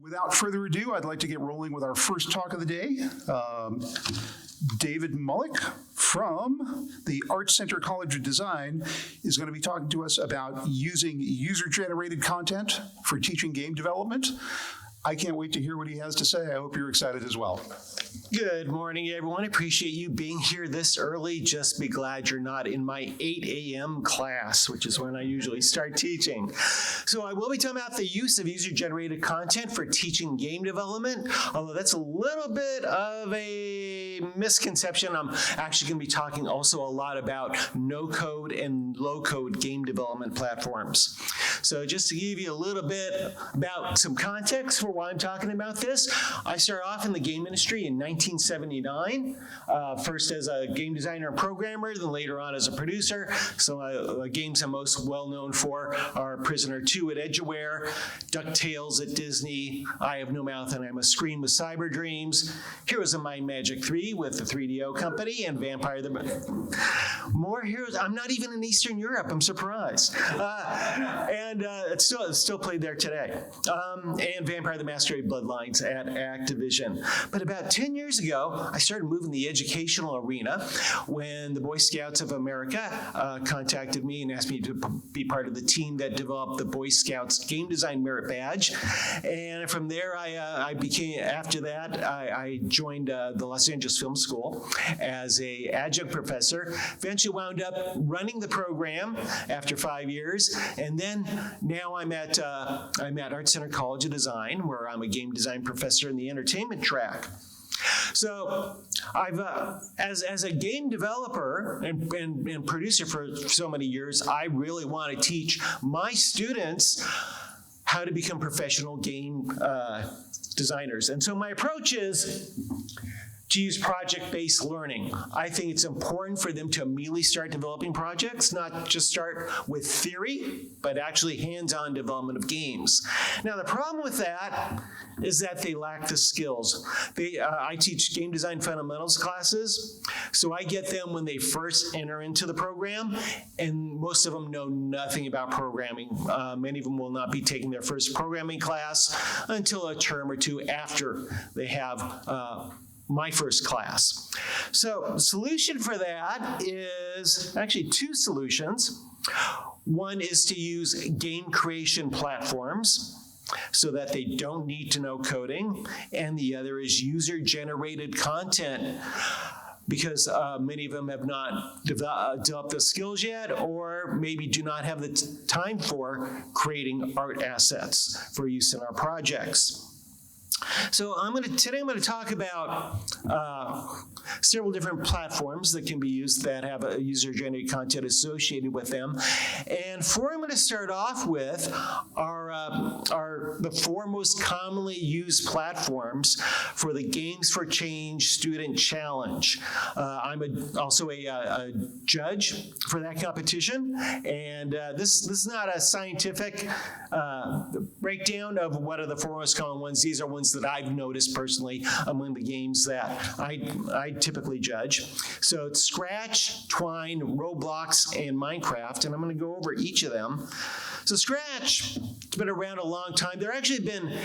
Without further ado, I'd like to get rolling with our first talk of the day. David Mullich from the ArtCenter College of Design is going to be talking to us about using user-generated content for teaching game development. I can't wait to hear what he has to say. I hope you're excited as well. Good morning, everyone. I appreciate you being here this early. Just be glad you're not in my 8 a.m. class, which is when I usually start teaching. So I will be talking about the use of user-generated content for teaching game development, although that's a little bit of a misconception. I'm actually going to be talking also a lot about no-code and low-code game development platforms. So just to give you a little bit about some context for why I'm talking about this, I started off in the game industry in 1979, first as a game designer and programmer, then later on as a producer. So games I'm most well known for are Prisoner 2 at Edgeware, DuckTales at Disney, I Have No Mouth and I'm a Scream with Cyber Dreams, Heroes of Might and Magic 3 with the 3DO Company, and Vampire the... More heroes. I'm not even in Eastern Europe. I'm surprised. And it's still played there today. And Vampire the Masquerade Bloodlines at Activision. But about 10 years ago, I started moving the educational arena when the Boy Scouts of America contacted me and asked me to be part of the team that developed the Boy Scouts Game Design Merit Badge. And from there, I joined the Los Angeles Film School as an adjunct professor. Eventually wound up running the program after 5 years. And then now I'm at ArtCenter College of Design, where I'm a game design professor in the entertainment track. So I've, as a game developer and producer for so many years, I really want to teach my students how to become professional game designers. And so my approach is to use project-based learning. I think it's important for them to immediately start developing projects, not just start with theory, but actually hands-on development of games. Now, the problem with that is that they lack the skills. I teach game design fundamentals classes, so I get them when they first enter into the program, and most of them know nothing about programming. Many of them will not be taking their first programming class until a term or two after they have my first class. So the solution for that is actually two solutions. One is to use game creation platforms so that they don't need to know coding, and the other is user-generated content, because many of them have not developed the skills yet, or maybe do not have the time for creating art assets for use in our projects. So today I'm going to talk about several different platforms that can be used that have a user-generated content associated with them. And four I'm going to start off with are the four most commonly used platforms for the Games for Change Student Challenge. I'm also a judge for that competition, and this is not a scientific breakdown of what are the four most common ones. These are ones that I've noticed personally among the games that I typically judge. So it's Scratch, Twine, Roblox, and Minecraft, and I'm going to go over each of them. So Scratch, it's been around a long time. There actually been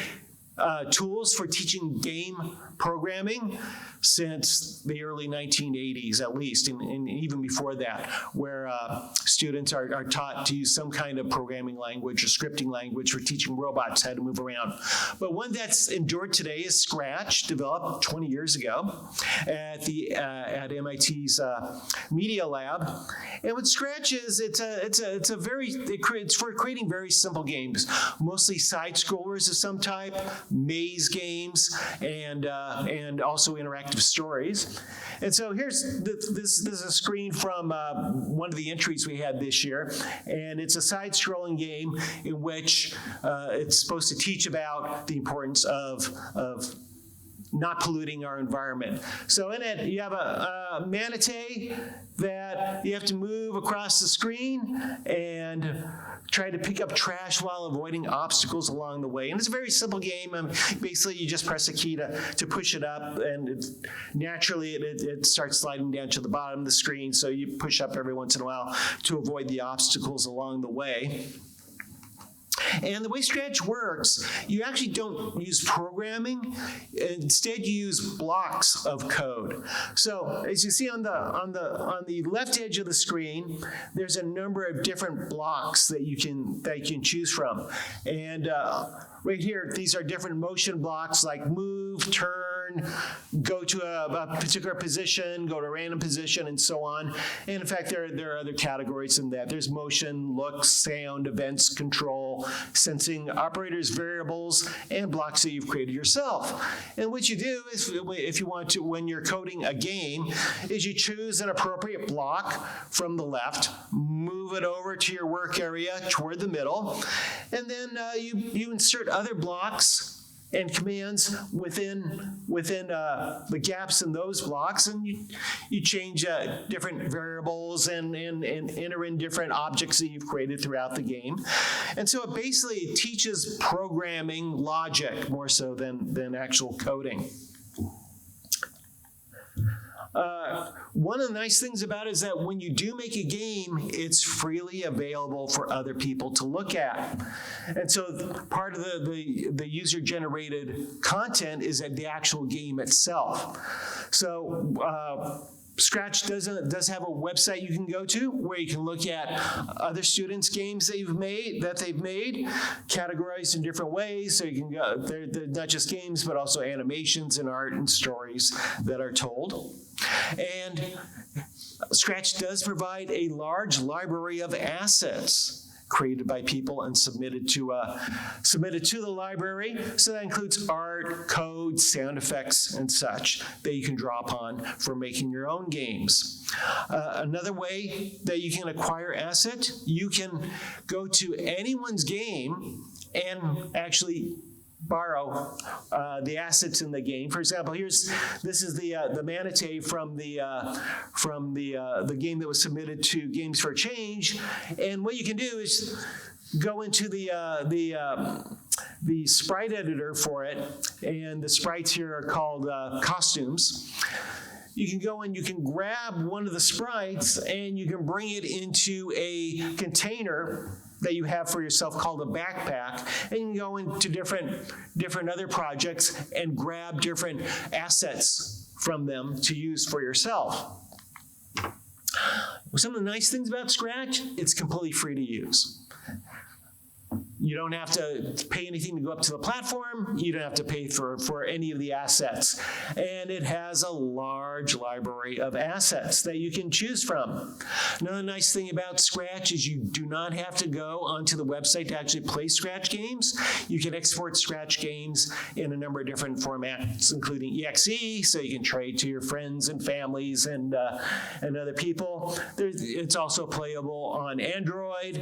tools for teaching game programming since the early 1980s, at least, and even before that, where students are taught to use some kind of programming language or scripting language for teaching robots how to move around. But one that's endured today is Scratch, developed 20 years ago at MIT's Media Lab. And what Scratch is, it's for creating very simple games, mostly side scrollers of some type, maze games, and also interactive stories. And so this is a screen from one of the entries we had this year, and it's a side-scrolling game in which it's supposed to teach about the importance of not polluting our environment. So in it, you have a manatee that you have to move across the screen and try to pick up trash while avoiding obstacles along the way. And it's a very simple game. Basically, you just press a key to push it up, and naturally it starts sliding down to the bottom of the screen, so you push up every once in a while to avoid the obstacles along the way. And the way Scratch works, you actually don't use programming. Instead, you use blocks of code. So as you see on the left edge of the screen, there's a number of different blocks that you can choose from. And right here, these are different motion blocks like move, turn, go to a particular position, go to a random position, and so on. And in fact, there are other categories in that. There's motion, look, sound, events, control, sensing, operators, variables, and blocks that you've created yourself. And what you do is, if you want to, when you're coding a game, is you choose an appropriate block from the left, move it over to your work area toward the middle, and then you insert other blocks and commands within the gaps in those blocks, and you change different variables and enter in different objects that you've created throughout the game. And so it basically teaches programming logic more so than actual coding. One of the nice things about it is that when you do make a game, it's freely available for other people to look at. And so part of the user-generated content is at the actual game itself. So Scratch does have a website you can go to where you can look at other students' games they've made, categorized in different ways. So you can go, they're not just games, but also animations and art and stories that are told. And Scratch does provide a large library of assets created by people and submitted to the library. So that includes art, code, sound effects, and such that you can draw upon for making your own games. Another way that you can acquire asset, you can go to anyone's game and actually borrow the assets in the game. For example, this is the manatee from the game that was submitted to Games for Change. And what you can do is go into the sprite editor for it, and the sprites here are called costumes. You can go and you can grab one of the sprites and you can bring it into a container that you have for yourself called a backpack, and you can go into different other projects and grab different assets from them to use for yourself. Some of the nice things about Scratch, it's completely free to use. You don't have to pay anything to go up to the platform. You don't have to pay for any of the assets. And it has a large library of assets that you can choose from. Another nice thing about Scratch is you do not have to go onto the website to actually play Scratch games. You can export Scratch games in a number of different formats, including EXE, so you can trade to your friends and families and other people. It's also playable on Android.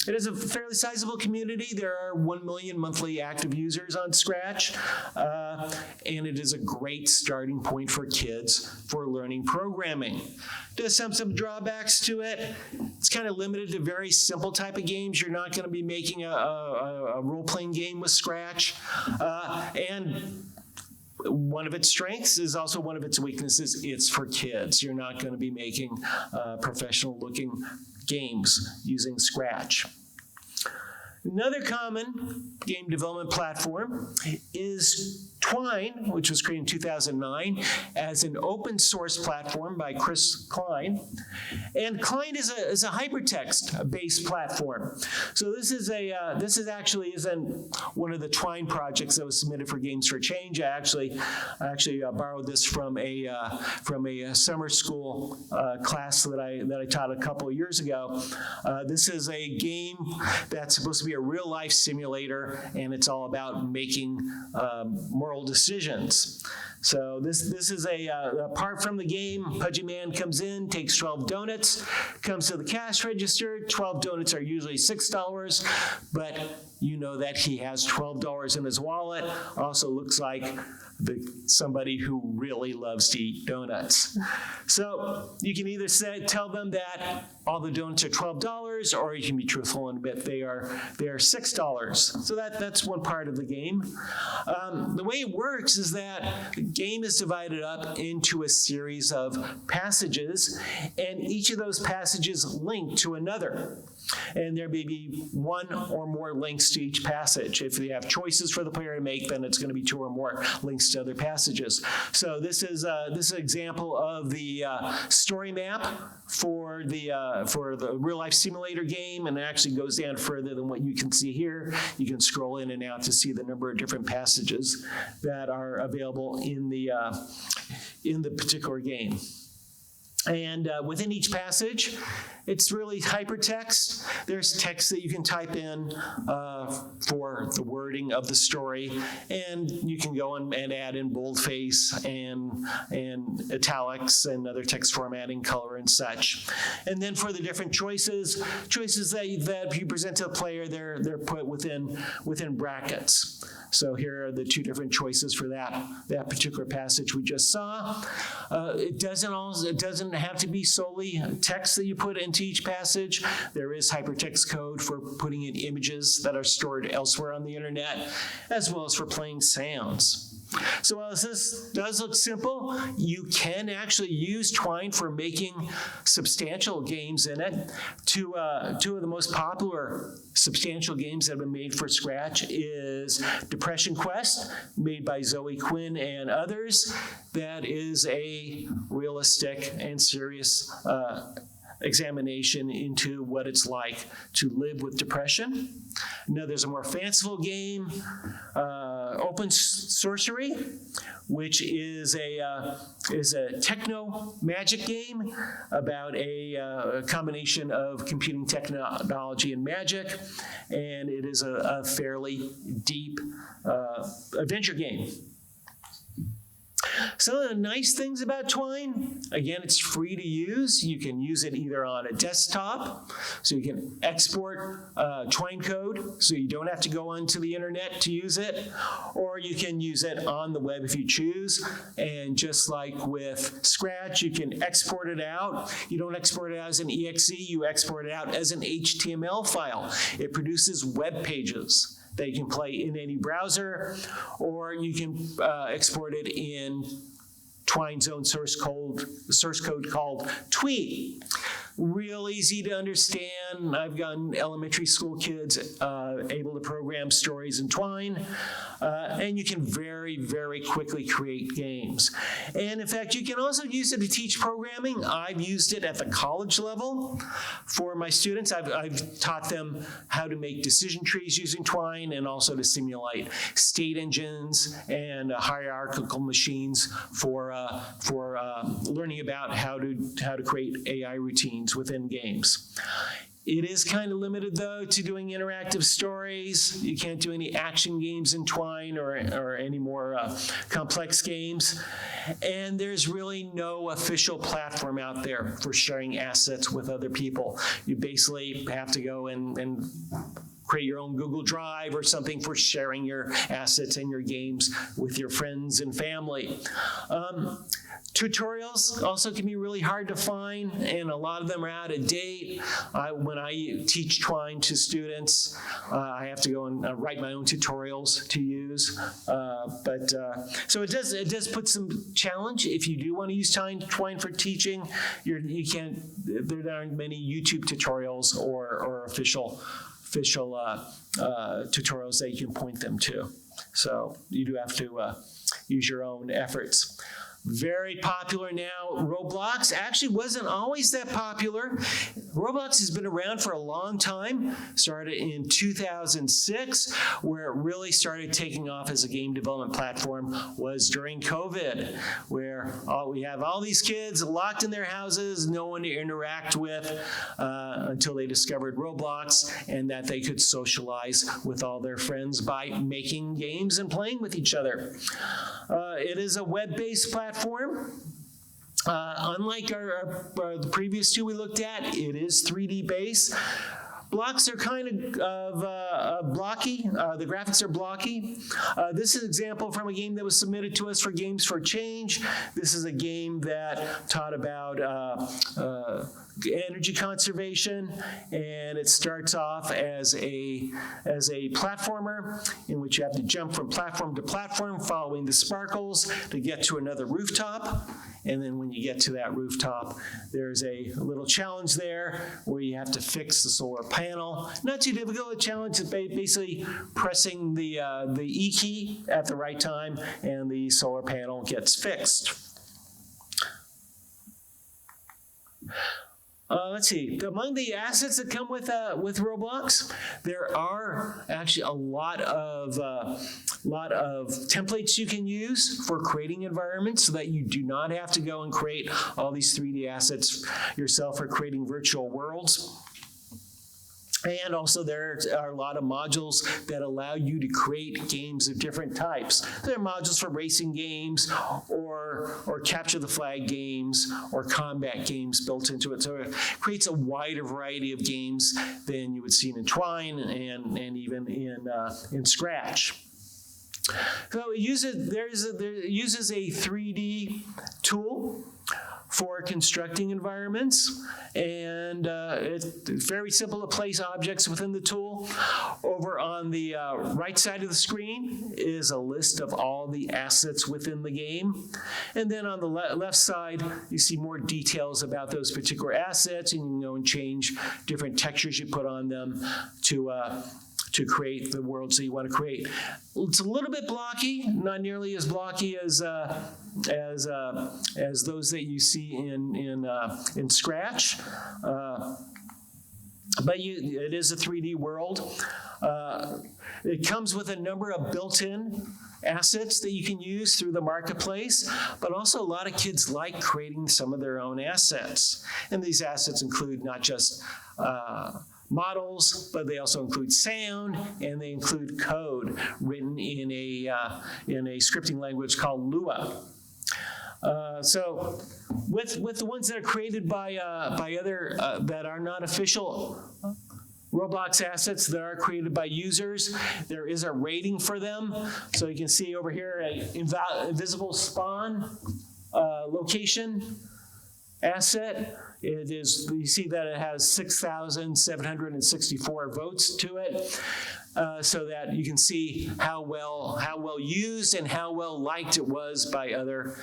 It is a fairly sizable community. There are 1 million monthly active users on Scratch, and it is a great starting point for kids for learning programming. Does have some drawbacks to it. It's kind of limited to very simple type of games. You're not going to be making a role-playing game with Scratch, and one of its strengths is also one of its weaknesses. It's for kids. You're not going to be making professional-looking games using Scratch. Another common game development platform is Twine, which was created in 2009 as an open source platform by Chris Klein. And Klein is a hypertext-based platform. So this is actually one of the Twine projects that was submitted for Games for Change. I actually borrowed this from a summer school class that I taught a couple of years ago. This is a game that's supposed to be a real-life simulator, and it's all about making moral decisions. So this is apart from the game, Pudgy Man comes in, takes 12 donuts, comes to the cash register. 12 donuts are usually $6, but you know that he has $12 in his wallet. Also looks like somebody who really loves to eat donuts. So you can either tell them that all the donuts are $12, or you can be truthful and admit they are $6. So that's one part of the game. The way it works is that the game is divided up into a series of passages, and each of those passages link to another. And there may be one or more links to each passage. If you have choices for the player to make, then it's going to be two or more links to other passages. So this is an example of the story map for the real-life simulator game, and it actually goes down further than what you can see here. You can scroll in and out to see the number of different passages that are available in the particular game. And within each passage, it's really hypertext. There's text that you can type in for the wording of the story, and you can go and add in boldface and italics and other text formatting, color and such. And then for the different choices that you present to the player, they're put within brackets. So here are the two different choices for that particular passage we just saw. It doesn't have to be solely text that you put into each passage. There is hypertext code for putting in images that are stored elsewhere on the internet, as well as for playing sounds. So while this does look simple, you can actually use Twine for making substantial games in it. Two of the most popular substantial games that have been made for Scratch is Depression Quest, made by Zoe Quinn and others. That is a realistic and serious examination into what it's like to live with depression. Now there's a more fanciful game, Open Sorcery, which is a techno magic game about a combination of computing technology and magic, and it is a fairly deep adventure game. Some of the nice things about Twine, again, it's free to use. You can use it either on a desktop, so you can export Twine code, so you don't have to go onto the internet to use it, or you can use it on the web if you choose. And just like with Scratch, you can export it out. You don't export it out as an EXE, you export it out as an HTML file. It produces web pages that you can play in any browser, or you can export it in Twine's own source code called Twee. Real easy to understand. I've gotten elementary school kids able to program stories in Twine, and you can very, very quickly create games. And in fact, you can also use it to teach programming. I've used it at the college level for my students. I've taught them how to make decision trees using Twine, and also to simulate state engines and hierarchical machines for learning about how to create AI routines within games. It is kind of limited, though, to doing interactive stories. You can't do any action games in Twine or any more complex games. And there's really no official platform out there for sharing assets with other people. You basically have to go and create your own Google Drive or something for sharing your assets and your games with your friends and family. Tutorials also can be really hard to find, and a lot of them are out of date. When I teach Twine to students, I have to go and write my own tutorials to use. So it does put some challenge. If you do want to use Twine for teaching, there aren't many YouTube tutorials or official tutorials that you can point them to. So you do have to use your own efforts. Very popular now. Roblox actually wasn't always that popular. Roblox has been around for a long time. Started in 2006, where it really started taking off as a game development platform was during COVID, where we have all these kids locked in their houses, no one to interact with until they discovered Roblox, and that they could socialize with all their friends by making games and playing with each other. It is a web-based platform. Unlike the previous two we looked at, it is 3D based. Blocks are kind of blocky. The graphics are blocky. This is an example from a game that was submitted to us for Games for Change. This is a game that taught about energy conservation, and it starts off as a platformer in which you have to jump from platform to platform following the sparkles to get to another rooftop. And then when you get to that rooftop, there's a little challenge there where you have to fix the solar panel. Not too difficult. A challenge is basically pressing the E key at the right time, and the solar panel gets fixed. Let's see. Among the assets that come with Roblox, there are actually a lot of templates you can use for creating environments, so that you do not have to go and create all these 3D assets yourself for creating virtual worlds. And also there are a lot of modules that allow you to create games of different types. There are modules for racing games or capture the flag games or combat games built into it. So it creates a wider variety of games than you would see in Twine and even in Scratch. So it uses a 3D tool for constructing environments, and it's very simple to place objects within the tool. Over on the right side of the screen is a list of all the assets within the game, and then on the left side you see more details about those particular assets, and you can go and change different textures you put on them to create the worlds that you want to create. It's a little bit blocky, not nearly as blocky as those that you see in Scratch, but it is a 3D world. It comes with a number of built-in assets that you can use through the marketplace, but also a lot of kids like creating some of their own assets. And these assets include not just models, but they also include sound, and they include code written in a scripting language called Lua. So with the ones that are created by other that are not official Roblox assets that are created by users, there is a rating for them. So you can see over here a invisible spawn location asset. It is, you see that it has 6,764 votes to it, so that you can see how well used and how well liked it was by other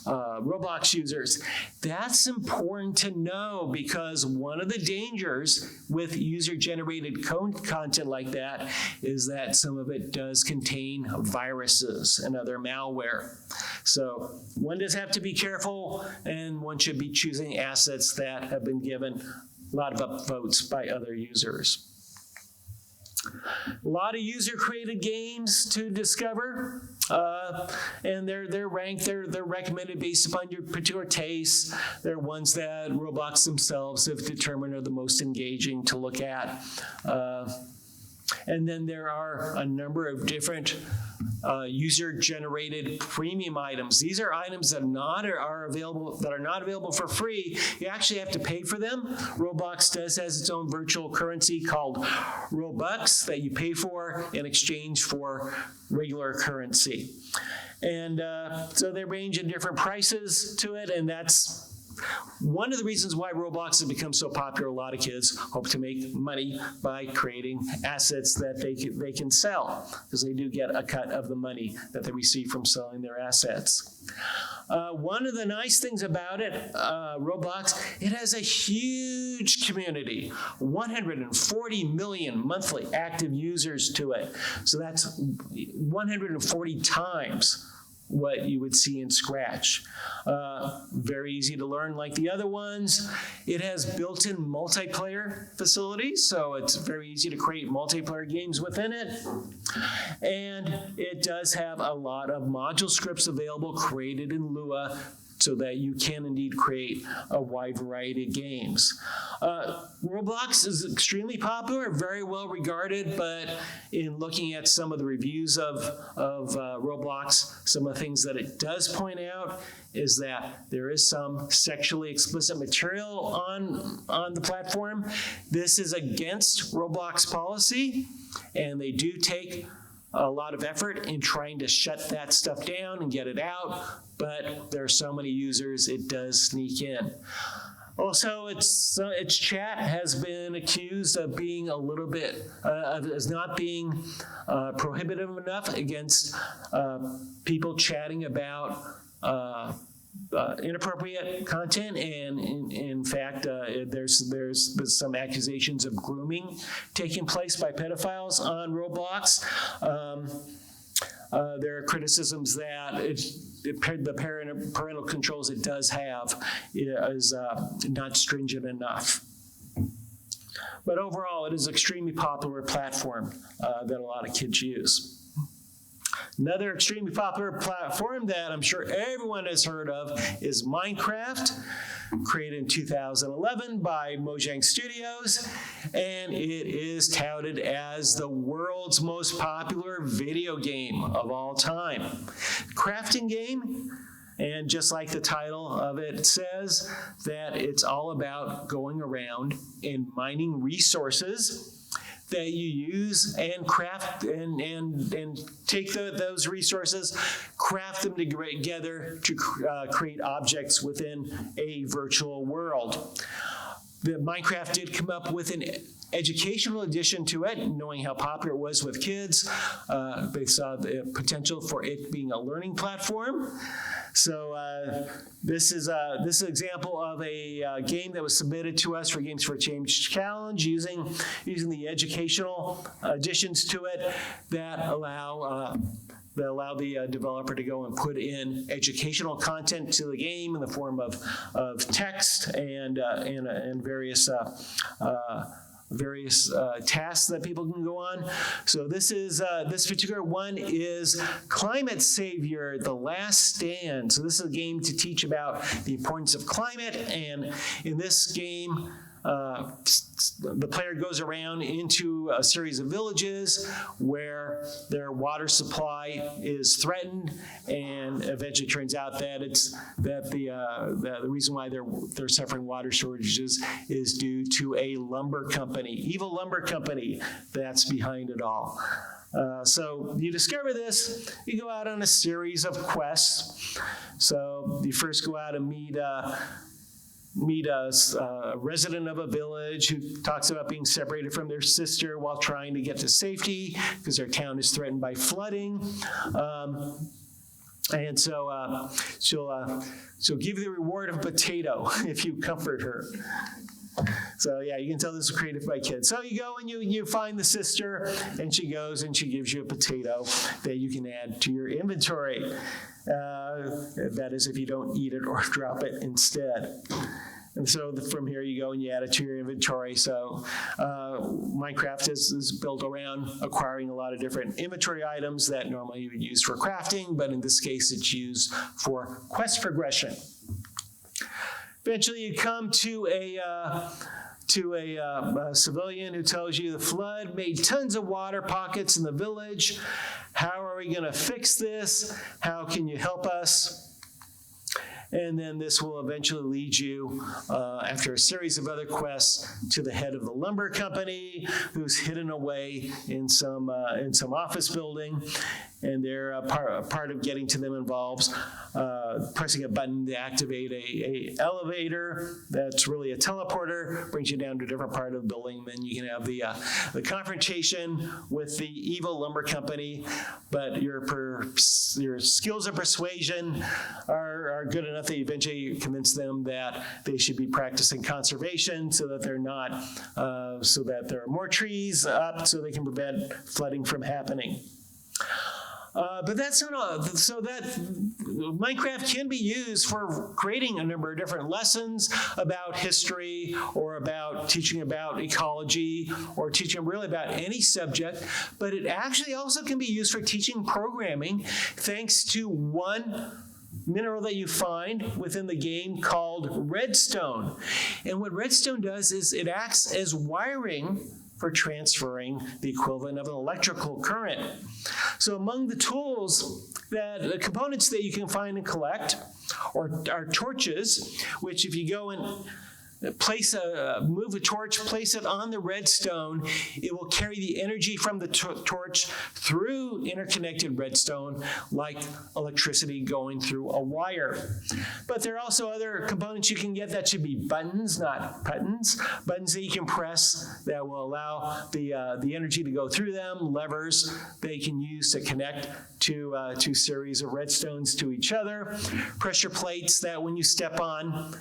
Roblox users. That's important to know, because one of the dangers with user-generated content like that is that some of it does contain viruses and other malware. So one does have to be careful, and one should be choosing assets that have been given a lot of upvotes by other users. A lot of user-created games to discover, and they're ranked, they're recommended based upon your particular tastes. They're ones that Roblox themselves have determined are the most engaging to look at. And then there are a number of different user-generated premium items. These are items that are not available for free. You actually have to pay for them. Roblox has its own virtual currency called Robux that you pay for in exchange for regular currency. And so they range in different prices to it, and that's one of the reasons why Roblox has become so popular. A lot of kids hope to make money by creating assets that they can sell, because they do get a cut of the money that they receive from selling their assets. One of the nice things about it, Roblox, it has a huge community, 140 million monthly active users to it. So that's 140 times what you would see in Scratch. Very easy to learn like the other ones. It has built-in multiplayer facilities, so it's very easy to create multiplayer games within it. And it does have a lot of module scripts available created in Lua so that you can indeed create a wide variety of games. Roblox is extremely popular, very well regarded, but in looking at some of the reviews of Roblox, some of the things that it does point out is that there is some sexually explicit material on the platform. This is against Roblox policy, and they do take a lot of effort in trying to shut that stuff down and get it out, but there are so many users, it does sneak in. Also, its chat has been accused of being a little bit, as not being prohibitive enough against people chatting about inappropriate content, and in fact, there's some accusations of grooming taking place by pedophiles on Roblox. There are criticisms that the parental controls it does have is not stringent enough. But overall, it is an extremely popular platform that a lot of kids use. Another extremely popular platform that I'm sure everyone has heard of is Minecraft, created in 2011 by Mojang Studios, and it is touted as the world's most popular video game of all time. Crafting game, and just like the title of it says, that it's all about going around and mining resources that you use and craft and take those resources, craft them together to create objects within a virtual world. The Minecraft did come up with an educational addition to it, knowing how popular it was with kids. They saw the potential for it being a learning platform. So this is an example of a game that was submitted to us for Games for Change Challenge using the educational additions to it that allow the developer to go and put in educational content to the game in the form of text and various tasks that people can go on. So this particular one is Climate Savior, The Last Stand. So this is a game to teach about the importance of climate, and in this game, the player goes around into a series of villages where their water supply is threatened, and eventually turns out that the reason why they're suffering water shortages is due to a lumber company, evil lumber company, that's behind it all. So you discover this, you go out on a series of quests. So you first go out and meet a resident of a village who talks about being separated from their sister while trying to get to safety because their town is threatened by flooding. And so she'll give you the reward of a potato if you comfort her. So yeah, you can tell this is created by kids. So you go and you find the sister, and she goes and she gives you a potato that you can add to your inventory. That is if you don't eat it or drop it instead. And so from here you go and you add it to your inventory. So Minecraft is built around acquiring a lot of different inventory items that normally you would use for crafting, but in this case it's used for quest progression. Eventually you come to a civilian who tells you the flood made tons of water pockets in the village. How are we going to fix this? How can you help us? And then this will eventually lead you, after a series of other quests, to the head of the lumber company, who's hidden away in some office building. And they're part of getting to them involves pressing a button to activate a elevator that's really a teleporter, brings you down to a different part of the building. Then you can have the confrontation with the evil lumber company, but your skills of persuasion are good enough that you eventually convince them that they should be practicing conservation so that there are more trees up so they can prevent flooding from happening. But that's not all. So that Minecraft can be used for creating a number of different lessons about history, or about teaching about ecology, or teaching really about any subject. But it actually also can be used for teaching programming, thanks to one mineral that you find within the game called redstone. And what redstone does is it acts as wiring for transferring the equivalent of an electrical current. So among the tools the components that you can find and collect are torches, which if you go and move a torch, place it on the redstone, it will carry the energy from the torch through interconnected redstone like electricity going through a wire. But there are also other components you can get that should be buttons, not buttons. Buttons that you can press that will allow the energy to go through them, levers that you can use to connect two series of redstones to each other, pressure plates that when you step on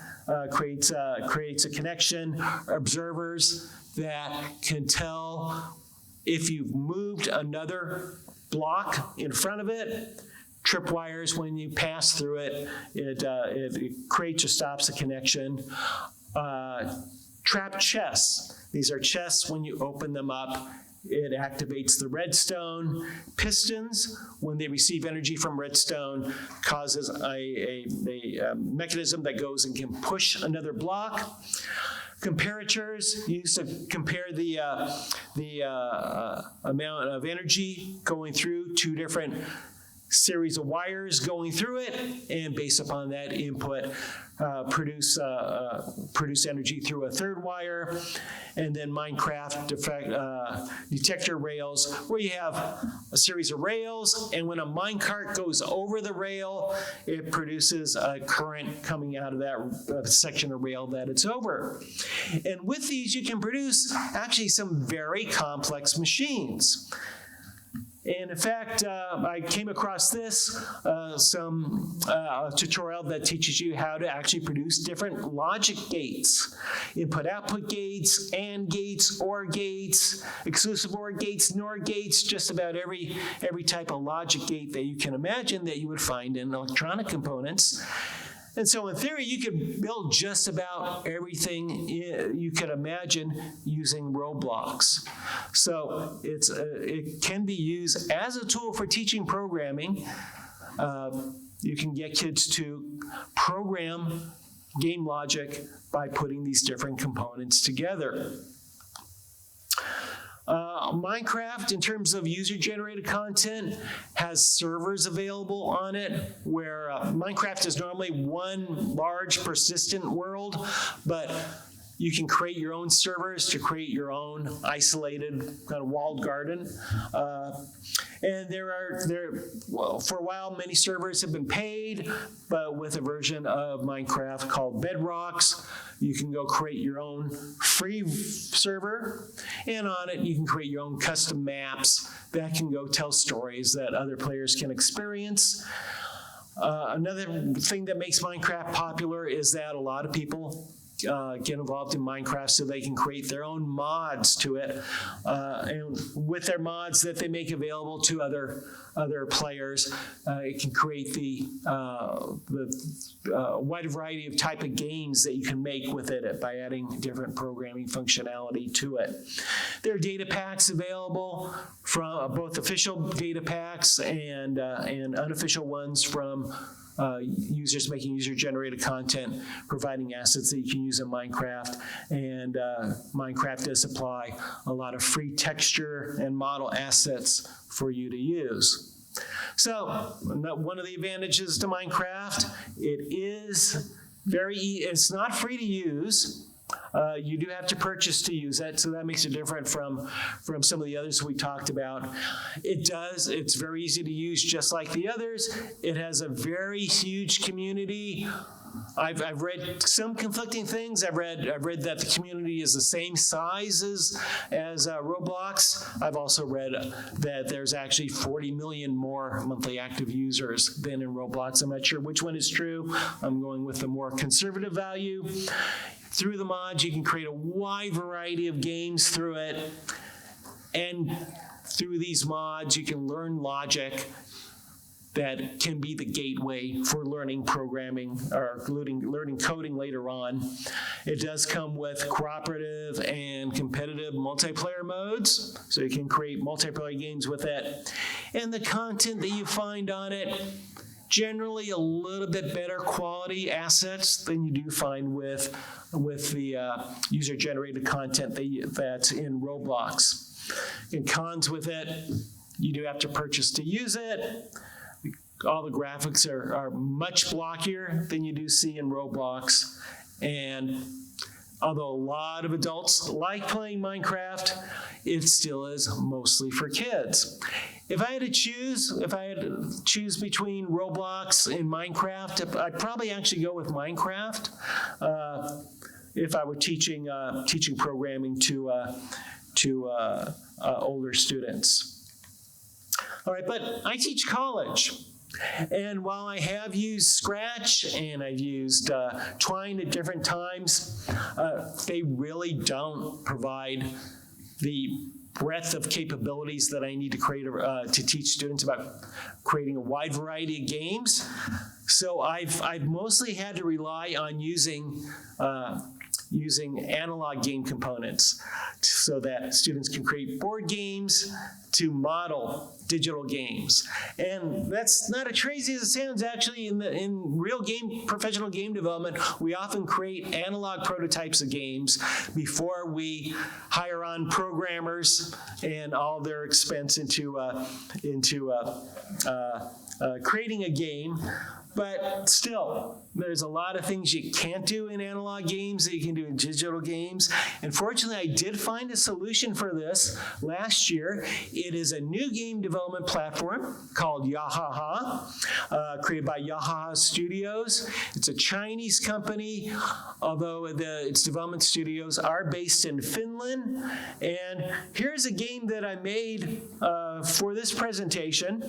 creates a connection, observers that can tell if you've moved another block in front of it, tripwires when you pass through it, it creates or stops a connection. Trap chests. These are chests when you open them up. It activates the redstone. Pistons, when they receive energy from redstone, causes a mechanism that goes and can push another block. Comparators used to compare the amount of energy going through two different series of wires going through it, and based upon that input, produce energy through a third wire. And then Minecraft detector rails, where you have a series of rails, and when a minecart goes over the rail, it produces a current coming out of that section of rail that it's over. And with these, you can produce actually some very complex machines. And in fact, I came across this, tutorial that teaches you how to actually produce different logic gates. Input-output gates, AND gates, OR gates, exclusive OR gates, NOR gates, just about every type of logic gate that you can imagine that you would find in electronic components. And so in theory, you could build just about everything you could imagine using Roblox. So it can be used as a tool for teaching programming. You can get kids to program game logic by putting these different components together. Minecraft, in terms of user-generated content, has servers available on it, where Minecraft is normally one large persistent world, but you can create your own servers to create your own isolated kind of walled garden. And for a while, many servers have been paid, but with a version of Minecraft called Bedrocks, you can go create your own free server, and on it you can create your own custom maps that can go tell stories that other players can experience. Another thing that makes Minecraft popular is that a lot of people get involved in Minecraft so they can create their own mods to it, and with their mods that they make available to other players, it can create the wide variety of type of games that you can make with it by adding different programming functionality to it. There are data packs available from both official data packs and unofficial ones from users making user-generated content, providing assets that you can use in Minecraft. And Minecraft does supply a lot of free texture and model assets for you to use. So one of the advantages to Minecraft, it's not free to use. You do have to purchase to use that, so that makes it different from some of the others we talked about. It's very easy to use just like the others. It has a very huge community. I've read some conflicting things. I've read that the community is the same size as Roblox. I've also read that there's actually 40 million more monthly active users than in Roblox. I'm not sure which one is true. I'm going with the more conservative value. Through the mods, you can create a wide variety of games through it. And through these mods, you can learn logic that can be the gateway for learning programming or learning coding later on. It does come with cooperative and competitive multiplayer modes, so you can create multiplayer games with it. And the content that you find on it generally a little bit better quality assets than you do find with the user-generated content that's in Roblox. And cons with it, you do have to purchase to use it. All the graphics are much blockier than you do see in Roblox. And although a lot of adults like playing Minecraft, it still is mostly for kids. If I had to choose between Roblox and Minecraft, I'd probably actually go with Minecraft if I were teaching programming to older students. All right, but I teach college. And while I have used Scratch and I've used Twine at different times, they really don't provide the breadth of capabilities that I need to create to teach students about creating a wide variety of games. So I've mostly had to rely on using analog game components so that students can create board games to model digital games. And that's not as crazy as it sounds. Actually, in real professional game development, we often create analog prototypes of games before we hire on programmers and all their expense into creating a game. But still, there's a lot of things you can't do in analog games that you can do in digital games. And fortunately, I did find a solution for this last year. It is a new game development platform called Yahaha, created by Yahaha Studios. It's a Chinese company, although its development studios are based in Finland. And here's a game that I made for this presentation.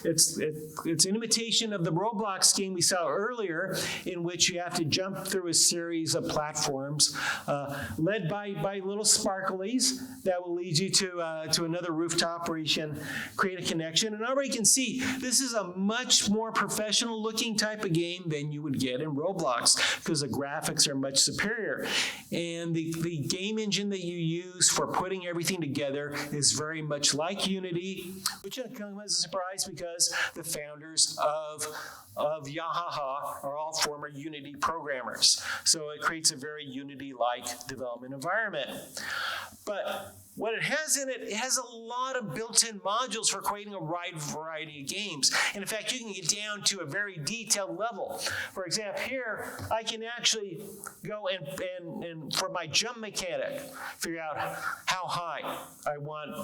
It's an imitation of the Roblox game we saw earlier, in which you have to jump through a series of platforms led by little sparklies that will lead you to another rooftop where you can create a connection. And already you can see this is a much more professional looking type of game than you would get in Roblox because the graphics are much superior. And the game engine that you use for putting everything together is very much like Unity, which doesn't come as a surprise because the founders of Yahaha are all former Unity programmers. So it creates a very Unity-like development environment. But what it has in it, it has a lot of built-in modules for creating a wide variety of games. And in fact, you can get down to a very detailed level. For example, here, I can actually go and for my jump mechanic, figure out how high I want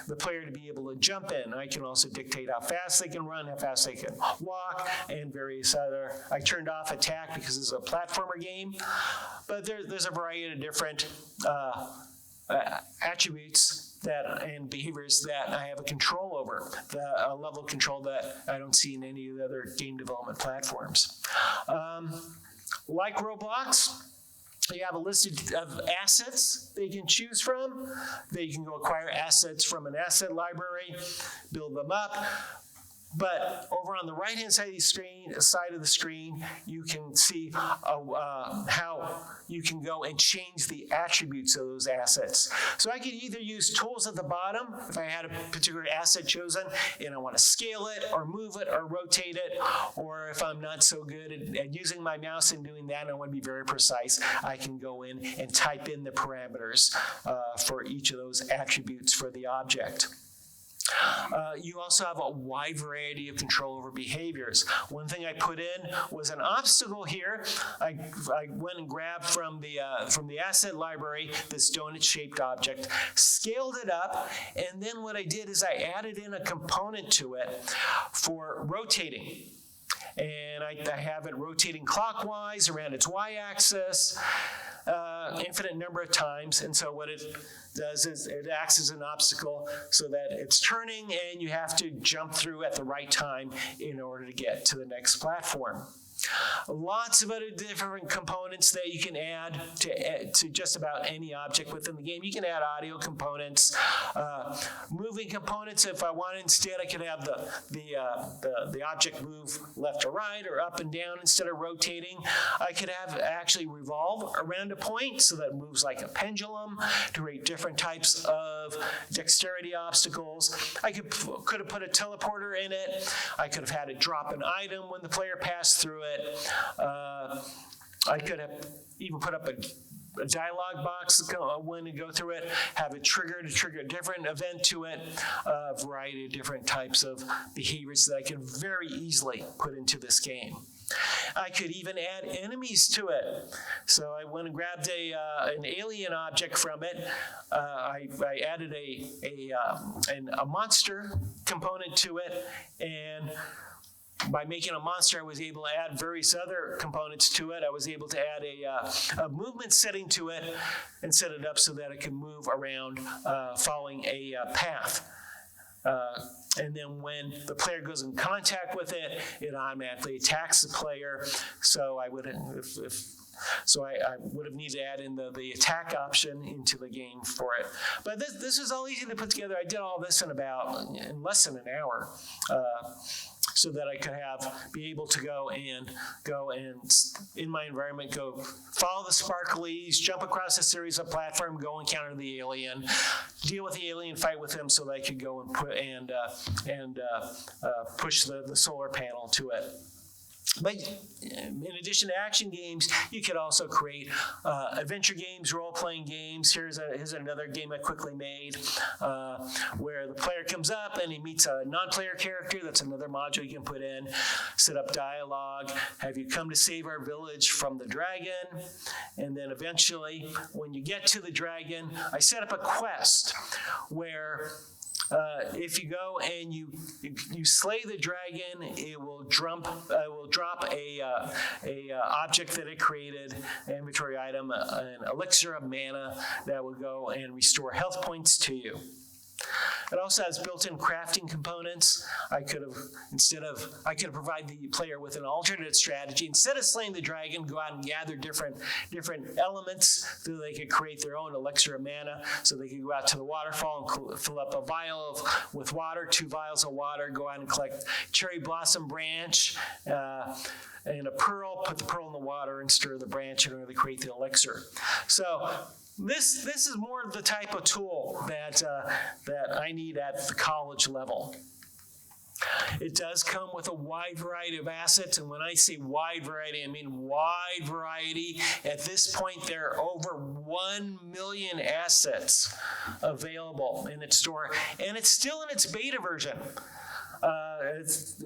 the player to be able to jump in. I can also dictate how fast they can run, how fast they can walk, and various other. I turned off attack because it's a platformer game. But there's a variety of different attributes and behaviors that I have a control over, a level of control that I don't see in any of the other game development platforms. Like Roblox, you have a list of assets that you can choose from. That you can go acquire assets from an asset library, build them up. But over on the right-hand side of the screen, you can see how you can go and change the attributes of those assets. So I could either use tools at the bottom if I had a particular asset chosen and I want to scale it or move it or rotate it, or if I'm not so good at using my mouse and doing that and I want to be very precise, I can go in and type in the parameters for each of those attributes for the object. You also have a wide variety of control over behaviors. One thing I put in was an obstacle here. I went and grabbed from the asset library this donut-shaped object, scaled it up, and then what I did is I added in a component to it for rotating. And I have it rotating clockwise around its y-axis, infinite number of times. And so what it does is it acts as an obstacle so that it's turning and you have to jump through at the right time in order to get to the next platform. Lots of other different components that you can add to just about any object within the game. You can add audio components, moving components. If I wanted instead, I could have the object move left or right or up and down instead of rotating. I could have actually revolve around a point so that it moves like a pendulum to create different types of dexterity obstacles. I could have put a teleporter in it. I could have had it drop an item when the player passed through it. I could have even put up a dialogue box when you go through it, have it trigger a different event to it, a variety of different types of behaviors that I can very easily put into this game. I could even add enemies to it. So I went and grabbed an alien object from it. I added a monster component to it, and by making a monster, I was able to add various other components to it. I was able to add a movement setting to it and set it up so that it can move around following a path. And then when the player goes in contact with it, it automatically attacks the player. So I would have needed to add in the attack option into the game for it. But this is all easy to put together. I did all this in less than an hour. So that I could be able to go and in my environment, go follow the sparklies, jump across a series of platforms, go encounter the alien, deal with the alien, fight with him, so that I could go and push the solar panel to it. But in addition to action games, you could also create adventure games, role-playing games. Here's another game I quickly made where the player comes up and he meets a non-player character. That's another module you can put in. Set up dialogue. Have you come to save our village from the dragon? And then eventually, when you get to the dragon, I set up a quest where if you go and you slay the dragon, it will drop a object that it created, an inventory item, an elixir of mana that will go and restore health points to you. It also has built-in crafting components. I could have provided the player with an alternate strategy. Instead of slaying the dragon, go out and gather different elements so they could create their own elixir of mana. So they could go out to the waterfall and fill up a vial with water, 2 vials of water, go out and collect cherry blossom branch and a pearl, put the pearl in the water and stir the branch in order to create the elixir. So this is more of the type of tool that I need at the college level. It does come with a wide variety of assets, and when I say wide variety, I mean wide variety. At this point, there are over 1 million assets available in its store, and it's still in its beta version.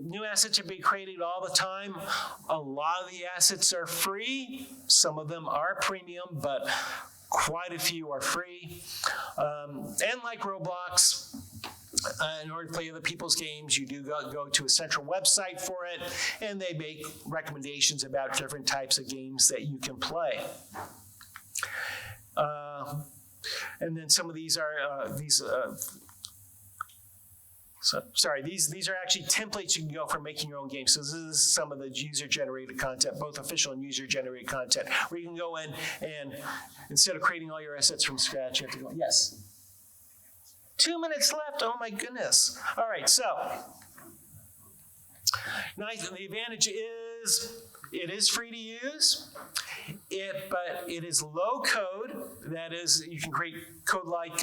New assets are being created all the time. A lot of the assets are free. Some of them are premium, but quite a few are free. And like Roblox, in order to play other people's games, you do go to a central website for it, and they make recommendations about different types of games that you can play. And then some of these are these are actually templates you can go for making your own games. So this is some of the user-generated content, both official and user-generated content, where you can go in and instead of creating all your assets from scratch, you have to go, yes. 2 minutes left, oh my goodness. All right, so nice. The advantage is it is free to use, but it is low code. That is, you can create code-like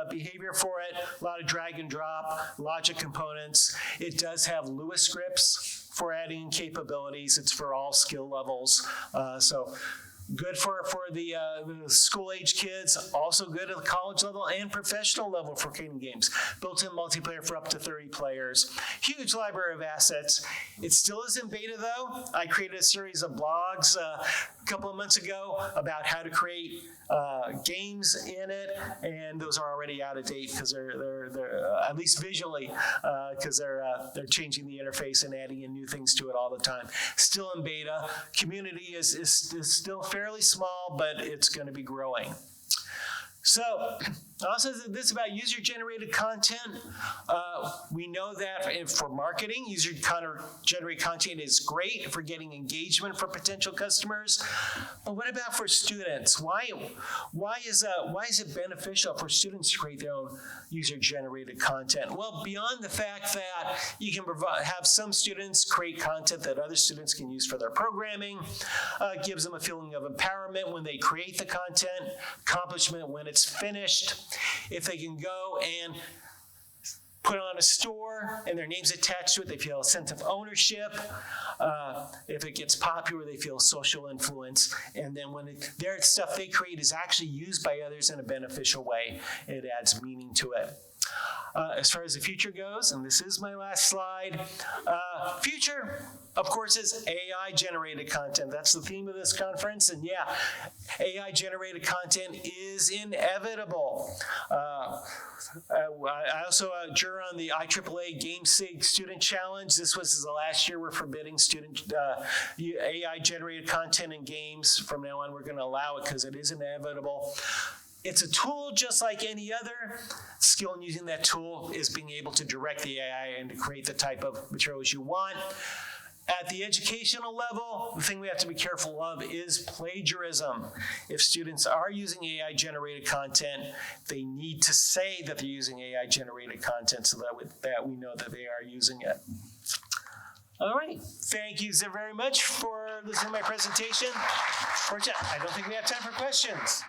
behavior for it. A lot of drag and drop, logic components. It does have Lewis scripts for adding capabilities. It's for all skill levels. So good for the school-age kids, also good at the college level and professional level for creating games. Built-in multiplayer for up to 30 players. Huge library of assets. It still is in beta, though. I created a series of blogs a couple of months ago about how to create games in it, and those are already out of date because they're at least visually, because they're changing the interface and adding in new things to it all the time. Still in beta. Community is still fairly small, but it's going to be growing. So, also this about user-generated content. We know that for marketing, user-generated content is great for getting engagement for potential customers. But what about for students? Why is it beneficial for students to create their own user-generated content? Well, beyond the fact that you can have some students create content that other students can use for their programming, gives them a feeling of empowerment when they create the content, accomplishment when it's finished. If they can go and put on a store and their name's attached to it, they feel a sense of ownership. If it gets popular, they feel social influence. And then when their stuff they create is actually used by others in a beneficial way, it adds meaning to it. As far as the future goes, and this is my last slide, future, of course, is AI-generated content. That's the theme of this conference. And yeah, AI-generated content is inevitable. I also juror on the IEEE GameSig Student Challenge. This was the last year we're forbidding AI-generated content in games. From now on, we're going to allow it because it is inevitable. It's a tool just like any other. Skill in using that tool is being able to direct the AI and to create the type of materials you want. At the educational level, the thing we have to be careful of is plagiarism. If students are using AI-generated content, they need to say that they're using AI-generated content so that we know that they are using it. All right, thank you so very much for listening to my presentation. I don't think we have time for questions.